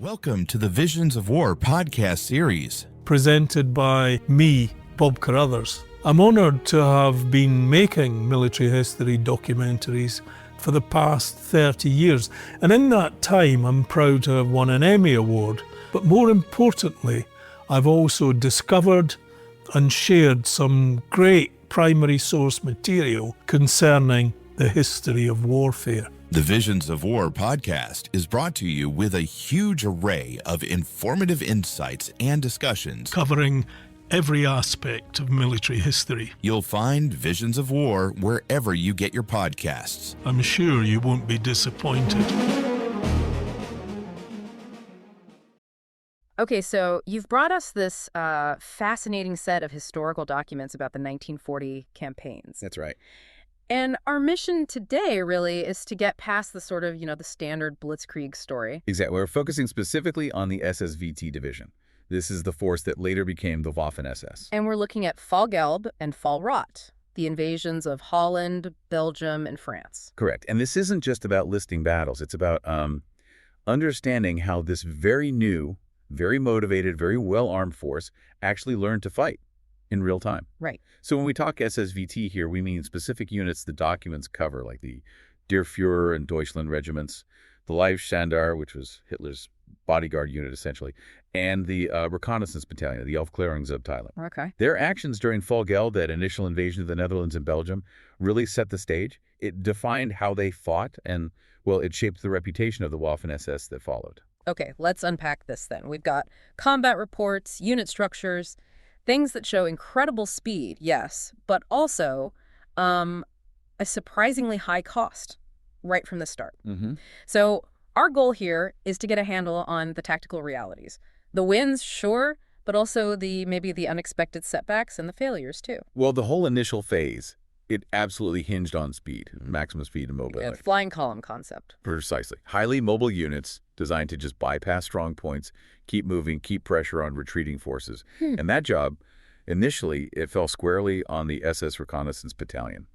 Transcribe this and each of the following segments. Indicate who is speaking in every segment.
Speaker 1: Welcome to the Visions of War podcast series.
Speaker 2: Presented by me, Bob Carruthers. I'm honoured to have been making military history documentaries for the past 30 years, and in that time I'm proud to have won an Emmy Award. But more importantly, I've also discovered and shared some great primary source material concerning the history of warfare.
Speaker 1: The Visions of War podcast is brought to you with a huge array of informative insights and discussions
Speaker 2: Covering every aspect of military history.
Speaker 1: You'll find Visions of War wherever you get your podcasts.
Speaker 2: I'm sure you won't be disappointed.
Speaker 3: Okay, so you've brought us this fascinating set of historical documents about the 1940 campaigns.
Speaker 4: That's right.
Speaker 3: And our mission today really is to get past the sort of, the standard Blitzkrieg story.
Speaker 4: Exactly. We're focusing specifically on the SSVT division. This is the force that later became the Waffen SS.
Speaker 3: And we're looking at Fall Gelb and Fall Rot, the invasions of Holland, Belgium, and France.
Speaker 4: Correct. And this isn't just about listing battles. It's about understanding how this very new, very motivated, very well-armed force actually learned to fight in real time.
Speaker 3: Right.
Speaker 4: So when we talk SSVT here, we mean specific units the documents cover, like the Der Führer and Deutschland regiments, the Leibstandar, which was Hitler's bodyguard unit essentially, and the reconnaissance battalion, the Aufklärungsabteilung.
Speaker 3: Okay.
Speaker 4: Their actions during Fall Gelb, that initial invasion of the Netherlands and Belgium, really set the stage. It defined how they fought, and, well, it shaped the reputation of the Waffen SS that followed.
Speaker 3: Okay, let's unpack this then. We've got combat reports, unit structures, things that show incredible speed, yes, but also a surprisingly high cost right from the start.
Speaker 4: Mm-hmm.
Speaker 3: So our goal here is to get a handle on the tactical realities. The wins, sure, but also maybe the unexpected setbacks and the failures too.
Speaker 4: Well, the whole initial phase, it absolutely hinged on speed, maximum speed and mobility.
Speaker 3: Yeah, flying column concept.
Speaker 4: Precisely. Highly mobile units designed to just bypass strong points, keep moving, keep pressure on retreating forces. And that job, initially, it fell squarely on the SS Reconnaissance Battalion,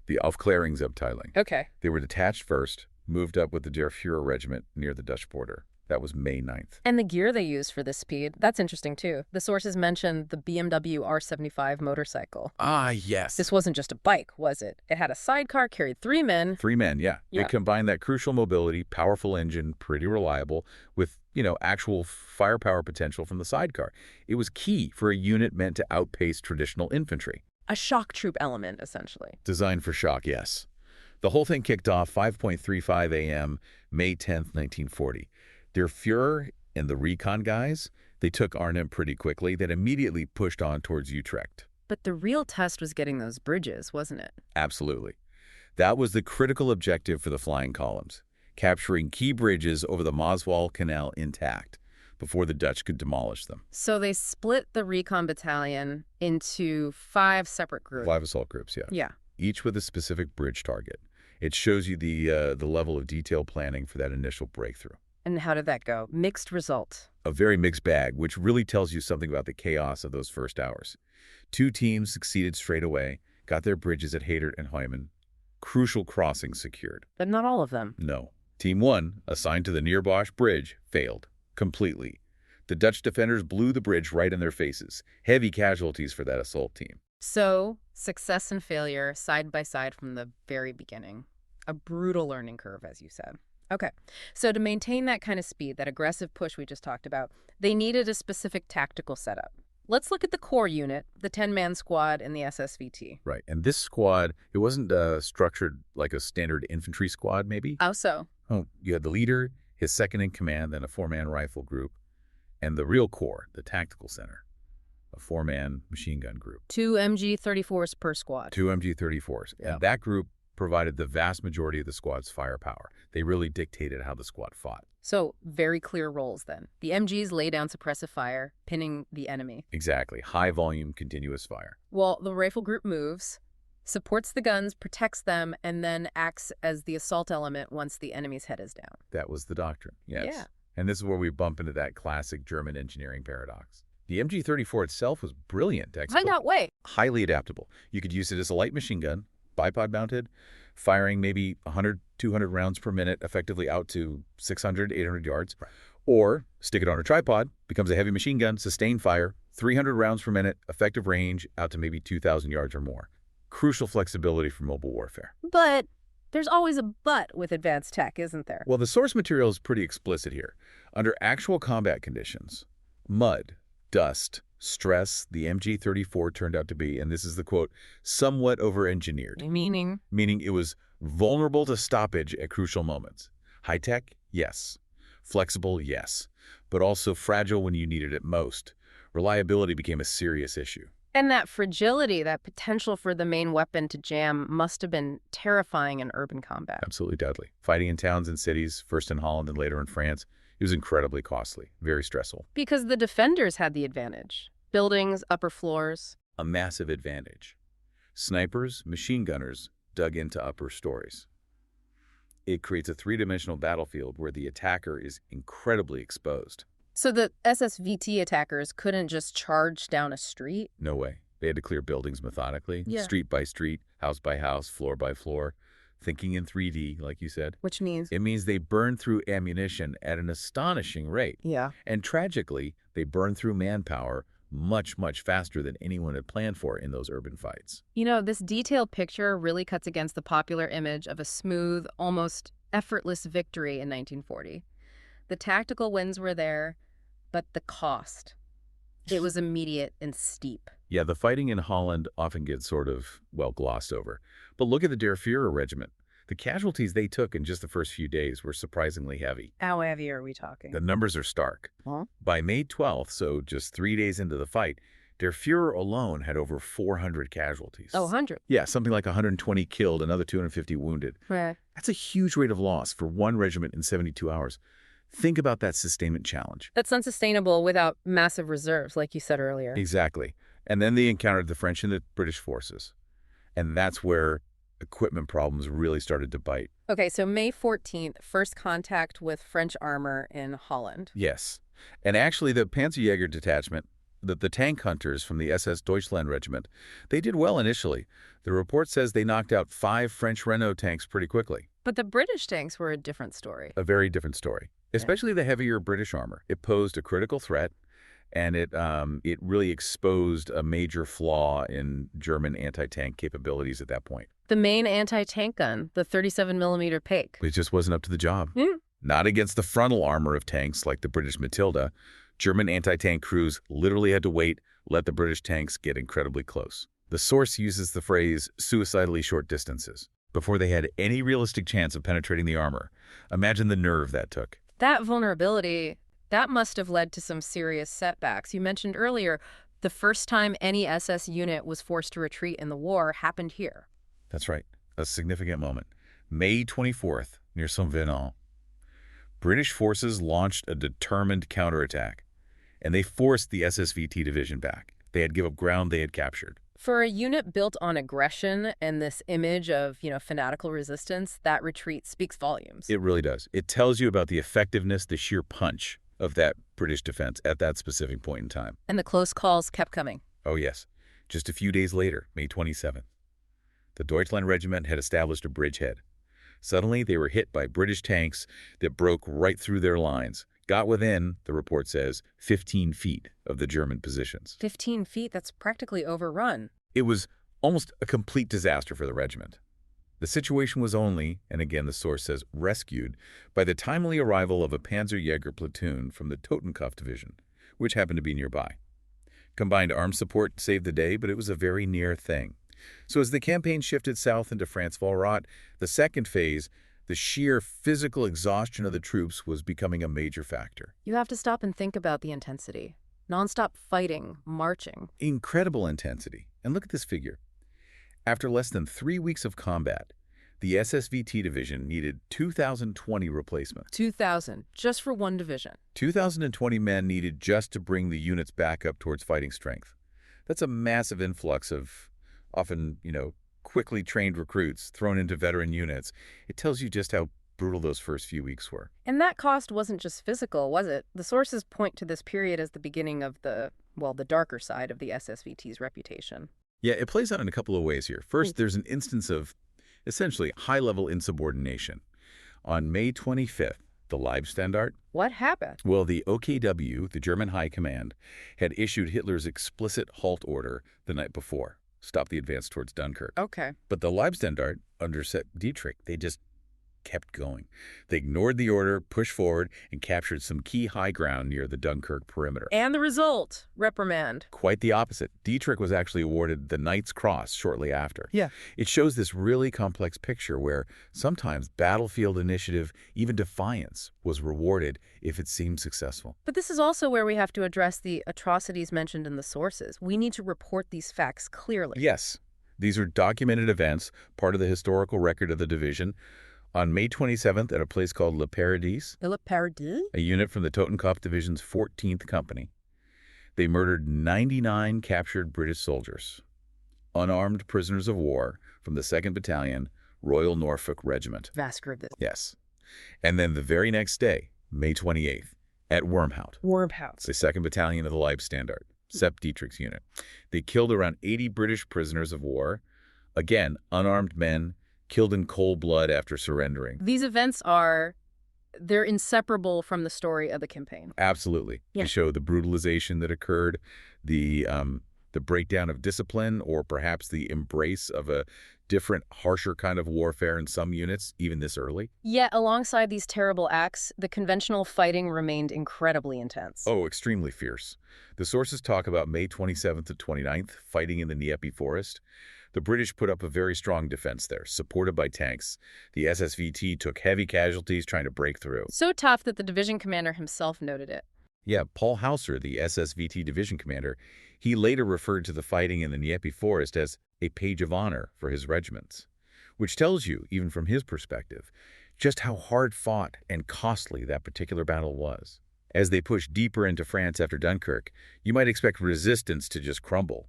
Speaker 4: the Aufklärungsabteilung.
Speaker 3: Okay.
Speaker 4: They were detached first, moved up with the Der Führer regiment near the Dutch border. That was May 9th.
Speaker 3: And the gear they used for this speed, that's interesting too. The sources mentioned the BMW R75 motorcycle.
Speaker 4: Ah, yes.
Speaker 3: This wasn't just a bike, was it? It had a sidecar, carried 3 men.
Speaker 4: 3 men, yeah.
Speaker 3: Yeah.
Speaker 4: It combined that crucial mobility, powerful engine, pretty reliable, with, actual firepower potential from the sidecar. It was key for a unit meant to outpace traditional infantry.
Speaker 3: A shock troop element, essentially.
Speaker 4: Designed for shock, yes. The whole thing kicked off 5:35 a.m., May 10th, 1940. Der Führer and the recon guys, they took Arnhem pretty quickly, then immediately pushed on towards Utrecht.
Speaker 3: But the real test was getting those bridges, wasn't it?
Speaker 4: Absolutely. That was the critical objective for the flying columns, capturing key bridges over the Maaswal Canal intact before the Dutch could demolish them.
Speaker 3: So they split the recon battalion into 5 separate groups.
Speaker 4: 5 assault groups, yeah.
Speaker 3: Yeah.
Speaker 4: Each with a specific bridge target. It shows you the level of detailed planning for that initial breakthrough.
Speaker 3: And how did that go? Mixed result.
Speaker 4: A very mixed bag, which really tells you something about the chaos of those first hours. 2 teams succeeded straight away, got their bridges at Hadert and Heumen. Crucial crossings secured.
Speaker 3: But not all of them.
Speaker 4: No. Team 1, assigned to the Neerbosch bridge, failed. Completely. The Dutch defenders blew the bridge right in their faces. Heavy casualties for that assault team.
Speaker 3: So, success and failure side by side from the very beginning. A brutal learning curve, as you said. Okay, so to maintain that kind of speed, that aggressive push we just talked about, they needed a specific tactical setup. Let's look at the core unit, the 10-man squad in the SSVT.
Speaker 4: Right, and this squad, it wasn't structured like a standard infantry squad, maybe?
Speaker 3: How so?
Speaker 4: Oh, you had the leader, his second-in-command, then a 4-man rifle group, and the real core, the tactical center, a 4-man machine gun group.
Speaker 3: 2 MG-34s per squad.
Speaker 4: 2 MG-34s,
Speaker 3: Yeah.
Speaker 4: and that group provided the vast majority of the squad's firepower. They really dictated how the squad fought.
Speaker 3: So, very clear roles then. The MGs lay down suppressive fire, pinning the enemy.
Speaker 4: Exactly. High volume, continuous fire.
Speaker 3: While the rifle group moves, supports the guns, protects them, and then acts as the assault element once the enemy's head is down.
Speaker 4: That was the doctrine, yes.
Speaker 3: Yeah.
Speaker 4: And this is where we bump into that classic German engineering paradox. The MG-34 itself was brilliant to
Speaker 3: Find out, wait.
Speaker 4: highly adaptable. You could use it as a light machine gun, bipod mounted, firing maybe 100, 200 rounds per minute, effectively out to 600, 800 yards.
Speaker 1: Right.
Speaker 4: Or stick it on a tripod, becomes a heavy machine gun, sustained fire, 300 rounds per minute, effective range out to maybe 2,000 yards or more. Crucial flexibility for mobile warfare.
Speaker 3: But there's always a but with advanced tech, isn't there?
Speaker 4: Well, the source material is pretty explicit here. Under actual combat conditions, mud, dust, stress, the MG-34 turned out to be, and this is the quote, somewhat over-engineered.
Speaker 3: Meaning?
Speaker 4: Meaning it was vulnerable to stoppage at crucial moments. High-tech? Yes. Flexible? Yes. But also fragile when you needed it most. Reliability became a serious issue.
Speaker 3: And that fragility, that potential for the main weapon to jam must have been terrifying in urban combat.
Speaker 4: Absolutely deadly. Fighting in towns and cities, first in Holland and later in France, it was incredibly costly, very stressful.
Speaker 3: Because the defenders had the advantage. Buildings, upper floors.
Speaker 4: A massive advantage. Snipers, machine gunners dug into upper stories. It creates a three-dimensional battlefield where the attacker is incredibly exposed.
Speaker 3: So the SSVT attackers couldn't just charge down a street?
Speaker 4: No way. They had to clear buildings methodically,
Speaker 3: Yeah.
Speaker 4: street by street, house by house, floor by floor, thinking in 3D, like you said.
Speaker 3: Which means?
Speaker 4: It means they burned through ammunition at an astonishing rate.
Speaker 3: Yeah.
Speaker 4: And tragically, they burned through manpower much, much faster than anyone had planned for in those urban fights.
Speaker 3: You know, this detailed picture really cuts against the popular image of a smooth, almost effortless victory in 1940. The tactical wins were there, but the cost, it was immediate and steep.
Speaker 4: Yeah, the fighting in Holland often gets sort of, well, glossed over. But look at the Der Führer Regiment. The casualties they took in just the first few days were surprisingly heavy.
Speaker 3: How heavy are we talking?
Speaker 4: The numbers are stark.
Speaker 3: Huh?
Speaker 4: By May 12th, so just 3 days into the fight, Der Führer alone had over 400 casualties.
Speaker 3: Oh, 100.
Speaker 4: Yeah, something like 120 killed, another 250 wounded.
Speaker 3: Right.
Speaker 4: That's a huge rate of loss for one regiment in 72 hours. Think about that sustainment challenge.
Speaker 3: That's unsustainable without massive reserves, like you said earlier.
Speaker 4: Exactly. And then they encountered the French and the British forces. And that's where equipment problems really started to bite.
Speaker 3: Okay, so May 14th, first contact with French armor in Holland.
Speaker 4: Yes. And actually, the Panzerjäger detachment, the tank hunters from the SS Deutschland regiment, they did well initially. The report says they knocked out 5 French Renault tanks pretty quickly.
Speaker 3: But the British tanks were a different story.
Speaker 4: A very different story, especially the heavier British armor. It posed a critical threat, and it really exposed a major flaw in German anti-tank capabilities at that point.
Speaker 3: The main anti-tank gun, the 37mm Pake.
Speaker 4: It just wasn't up to the job. Not against the frontal armor of tanks like the British Matilda. German anti-tank crews literally had to wait, let the British tanks get incredibly close. The source uses the phrase suicidally short distances before they had any realistic chance of penetrating the armor. Imagine the nerve that took.
Speaker 3: That vulnerability, that must have led to some serious setbacks. You mentioned earlier, the first time any SS unit was forced to retreat in the war happened here.
Speaker 4: That's right. A significant moment. May 24th, near Saint-Venant. British forces launched a determined counterattack, and they forced the SSVT division back. They had given up ground they had captured.
Speaker 3: For a unit built on aggression and this image of, fanatical resistance, that retreat speaks volumes.
Speaker 4: It really does. It tells you about the effectiveness, the sheer punch of that British defense at that specific point in time.
Speaker 3: And the close calls kept coming.
Speaker 4: Oh, yes. Just a few days later, May 27th, the Deutschland regiment had established a bridgehead. Suddenly, they were hit by British tanks that broke right through their lines, got within, the report says, 15 feet of the German positions.
Speaker 3: 15 feet, that's practically overrun.
Speaker 4: It was almost a complete disaster for the regiment. The situation was only, and again the source says rescued, by the timely arrival of a Panzerjäger platoon from the Totenkopf division, which happened to be nearby. Combined arms support saved the day, but it was a very near thing. So as the campaign shifted south into France-Valrat, the second phase, the sheer physical exhaustion of the troops was becoming a major factor.
Speaker 3: You have to stop and think about the intensity. Non-stop fighting, marching.
Speaker 4: Incredible intensity. And look at this figure. After less than 3 weeks of combat, the SSVT division needed 2,020 replacements.
Speaker 3: 2,000, just for one division.
Speaker 4: 2,020 men needed just to bring the units back up towards fighting strength. That's a massive influx of often, quickly trained recruits thrown into veteran units. It tells you just how brutal those first few weeks were.
Speaker 3: And that cost wasn't just physical, was it? The sources point to this period as the beginning of the darker side of the SSVT's reputation.
Speaker 4: Yeah, it plays out in a couple of ways here. First, there's an instance of essentially high-level insubordination. On May 25th, the Leibstandarte?
Speaker 3: What happened?
Speaker 4: Well, the OKW, the German High Command, had issued Hitler's explicit halt order the night before, stop the advance towards Dunkirk.
Speaker 3: Okay.
Speaker 4: But the Leibstandarte, under Dietrich, they just kept going. They ignored the order, pushed forward, and captured some key high ground near the Dunkirk perimeter.
Speaker 3: And the result? Reprimand.
Speaker 4: Quite the opposite. Dietrich was actually awarded the Knight's Cross shortly after.
Speaker 3: Yeah.
Speaker 4: It shows this really complex picture where sometimes battlefield initiative, even defiance, was rewarded if it seemed successful.
Speaker 3: But this is also where we have to address the atrocities mentioned in the sources. We need to report these facts clearly.
Speaker 4: Yes, these are documented events, part of the historical record of the division. On May 27th, at a place called Le Paradis, a unit from the Totenkopf Division's 14th Company, they murdered 99 captured British soldiers, unarmed prisoners of war from the 2nd Battalion, Royal Norfolk Regiment. Yes. And then the very next day, May 28th, at Wormhout, the 2nd Battalion of the Leibstandarte, Sepp Dietrich's unit, they killed around 80 British prisoners of war, again, unarmed men, killed in cold blood after surrendering.
Speaker 3: These events they're inseparable from the story of the campaign.
Speaker 4: Absolutely.
Speaker 3: Yeah.
Speaker 4: They show the brutalization that occurred, the breakdown of discipline, or perhaps the embrace of a different, harsher kind of warfare in some units, even this early.
Speaker 3: Yet, alongside these terrible acts, the conventional fighting remained incredibly intense.
Speaker 4: Oh, extremely fierce. The sources talk about May 27th to 29th, fighting in the Dnieper forest. The British put up a very strong defense there, supported by tanks. The SSVT took heavy casualties trying to break through.
Speaker 3: So tough that the division commander himself noted it.
Speaker 4: Yeah, Paul Hauser, the SSVT division commander, he later referred to the fighting in the Dnieper forest as a page of honor for his regiments, which tells you, even from his perspective, just how hard fought and costly that particular battle was. As they pushed deeper into France after Dunkirk, you might expect resistance to just crumble.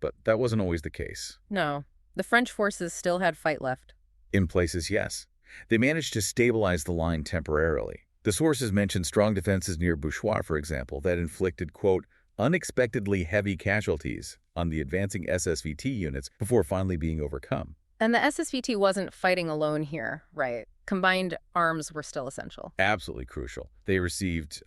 Speaker 4: But that wasn't always the case.
Speaker 3: No, the French forces still had fight left.
Speaker 4: In places, yes. They managed to stabilize the line temporarily. The sources mentioned strong defenses near Bouchois, for example, that inflicted, quote, unexpectedly heavy casualties on the advancing SSVT units before finally being overcome.
Speaker 3: And the SSVT wasn't fighting alone here, right? Combined arms were still essential.
Speaker 4: Absolutely crucial. They received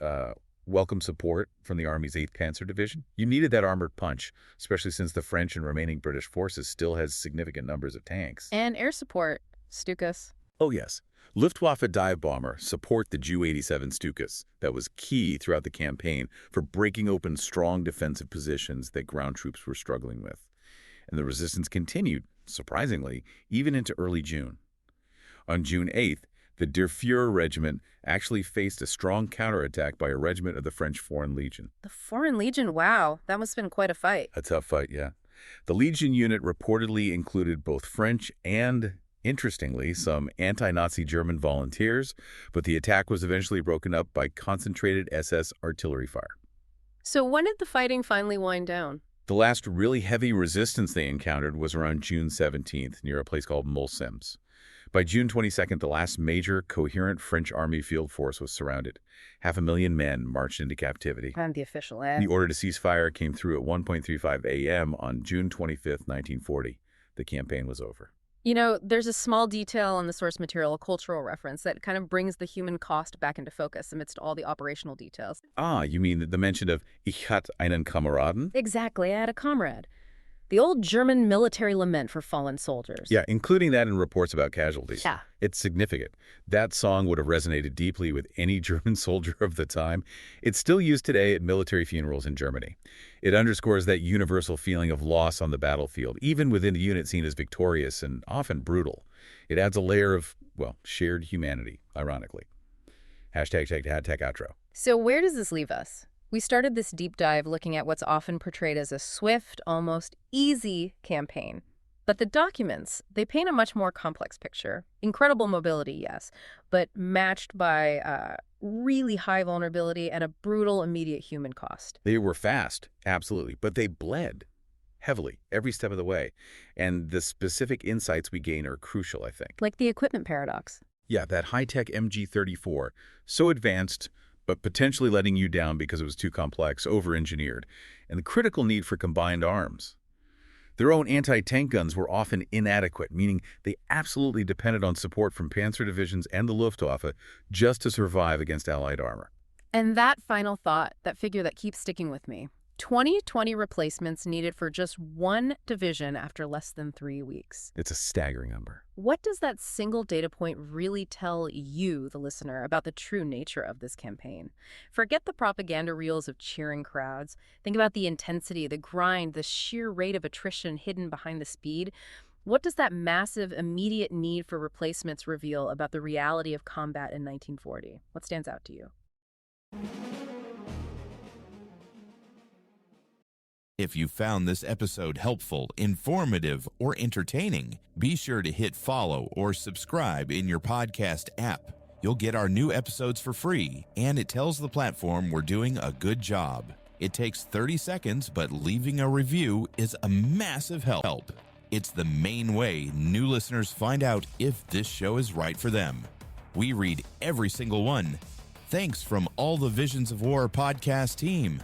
Speaker 4: welcome support from the Army's 8th Panzer Division. You needed that armored punch, especially since the French and remaining British forces still had significant numbers of tanks.
Speaker 3: And air support, Stukas.
Speaker 4: Oh, yes. Luftwaffe dive bomber support the Ju-87 Stukas. That was key throughout the campaign for breaking open strong defensive positions that ground troops were struggling with. And the resistance continued, surprisingly, even into early June. On June 8th, the Der Fuhrer Regiment actually faced a strong counterattack by a regiment of the French Foreign Legion.
Speaker 3: The Foreign Legion, wow, that must have been quite a fight.
Speaker 4: A tough fight, yeah. The Legion unit reportedly included both French and, interestingly, some anti-Nazi German volunteers, but the attack was eventually broken up by concentrated SS artillery fire.
Speaker 3: So when did the fighting finally wind down?
Speaker 4: The last really heavy resistance they encountered was around June 17th, near a place called Mulsems. By June 22nd, the last major, coherent French army field force was surrounded. 500,000 men marched into captivity.
Speaker 3: And the official end.
Speaker 4: The order to cease fire came through at 1:35 a.m. on June 25th, 1940. The campaign was over.
Speaker 3: You know, there's a small detail in the source material, a cultural reference, that kind of brings the human cost back into focus amidst all the operational details.
Speaker 4: Ah, you mean the mention of Ich hatte einen Kameraden?
Speaker 3: Exactly, I had a comrade. The old German military lament for fallen soldiers.
Speaker 4: Yeah, including that in reports about casualties.
Speaker 3: Yeah.
Speaker 4: It's significant. That song would have resonated deeply with any German soldier of the time. It's still used today at military funerals in Germany. It underscores that universal feeling of loss on the battlefield, even within a unit seen as victorious and often brutal. It adds a layer of, well, shared humanity, ironically. Hashtag outro.
Speaker 3: So where does this leave us? We started this deep dive looking at what's often portrayed as a swift, almost easy campaign. But the documents, they paint a much more complex picture. Incredible mobility, yes, but matched by really high vulnerability and a brutal immediate human cost.
Speaker 4: They were fast, absolutely, but they bled heavily every step of the way. And the specific insights we gain are crucial, I think.
Speaker 3: Like the equipment paradox.
Speaker 4: Yeah, that high-tech MG-34, so advanced, but potentially letting you down because it was too complex, over-engineered, and the critical need for combined arms. Their own anti-tank guns were often inadequate, meaning they absolutely depended on support from Panzer divisions and the Luftwaffe just to survive against Allied armor.
Speaker 3: And that final thought, that figure that keeps sticking with me, 2020 replacements needed for just one division after less than 3 weeks.
Speaker 4: It's a staggering number.
Speaker 3: What does that single data point really tell you, the listener, about the true nature of this campaign? Forget the propaganda reels of cheering crowds. Think about the intensity, the grind, the sheer rate of attrition hidden behind the speed. What does that massive, immediate need for replacements reveal about the reality of combat in 1940? What stands out to you?
Speaker 1: If you found this episode helpful, informative, or entertaining, be sure to hit follow or subscribe in your podcast app. You'll get our new episodes for free, and it tells the platform we're doing a good job. It takes 30 seconds, but leaving a review is a massive help. It's the main way new listeners find out if this show is right for them. We read every single one. Thanks from all the Visions of War podcast team.